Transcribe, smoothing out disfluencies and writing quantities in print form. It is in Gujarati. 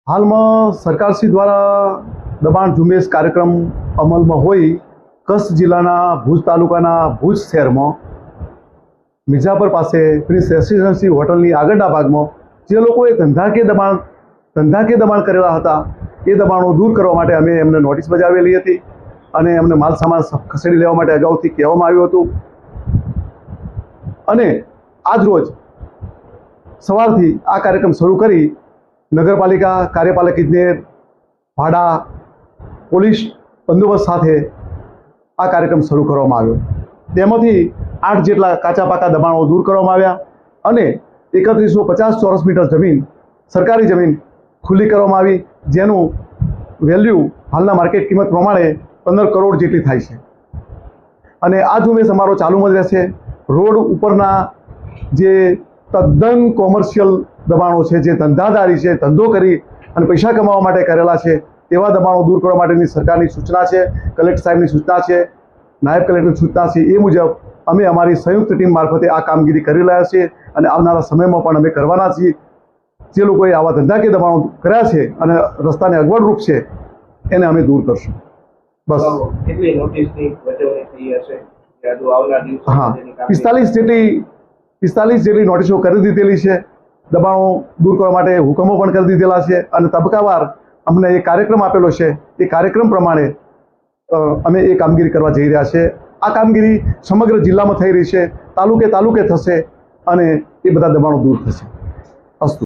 હાલમાં સરકારશ્રી દ્વારા દબાણ ઝુંબેશ કાર્યક્રમ અમલમાં હોય કચ્છ જિલ્લાના ભુજ તાલુકાના ભુજ શહેરમાં મિર્ઝાપર પાસે પ્રિન્સ રેસિડેન્સી હોટલની આગળના ભાગમાં જે લોકોએ ધંધાકીય દબાણ કરેલા હતા એ દબાણો દૂર કરવા માટે અમે એમને નોટિસ બજાવેલી હતી અને એમને માલ સામાન ખસેડી લેવા માટે અગાઉથી કહેવામાં આવ્યું હતું અને આજરોજ સવારથી આ કાર્યક્રમ શરૂ કરી નગરપાલિકા કાર્યપાલક ઇજનેર ભાડા પોલીસ બંદોબસ્ત સાથે આ કાર્યક્રમ શરૂ કરવામાં આવ્યો। તેમાંથી 8 જેટલા કાચા પાકા દબાણો દૂર કરવામાં આવ્યા અને 3150 ચોરસ મીટર જમીન સરકારી જમીન ખુલ્લી કરવામાં આવી, જેનું વેલ્યુ હાલના માર્કેટ કિંમત પ્રમાણે 15 કરોડ જેટલી થાય છે અને આ ઝુંબેશ અમારો ચાલુમાં જ રહેશે। રોડ ઉપરના જે તદ્દન કોમર્શિયલ દબાણો છે, જે ધંધાદારી છે, ધંધો કરી અને પૈસા કમાવા માટે કરેલા છે, તેવા દબાણો દૂર કરવા માટેની સરકારની સૂચના છે, કલેક્ટર સાહેબની સૂચના છે, નાયબ કલેક્ટરની સૂચના છે। એ મુજબ અમે અમારી સંયુક્ત ટીમ મારફતે આ કામગીરી કરી રહ્યા છીએ અને આવનારા સમયમાં પણ અમે કરવાના છીએ। જે લોકોએ આવા ધંધાકીય દબાણો કર્યા છે અને રસ્તાને અગવડરૂપ છે એને અમે દૂર કરશું। બસ કેટલી નોટિસની વજવણી થઈ હશે? હા, 45 જેટલી નોટિસો કરી દીધેલી છે। દબાણો દૂર કરવા માટે હુકમો પણ કરી દીધેલા છે અને તબક્કાવાર અમને એ કાર્યક્રમ આપેલો છે। એ કાર્યક્રમ પ્રમાણે અમે એ કામગીરી કરવા જઈ રહ્યા છે। આ કામગીરી સમગ્ર જિલ્લામાં થઈ રહી છે, તાલુકે થશે અને એ બધા દબાણો દૂર થશે। અસ્તુ।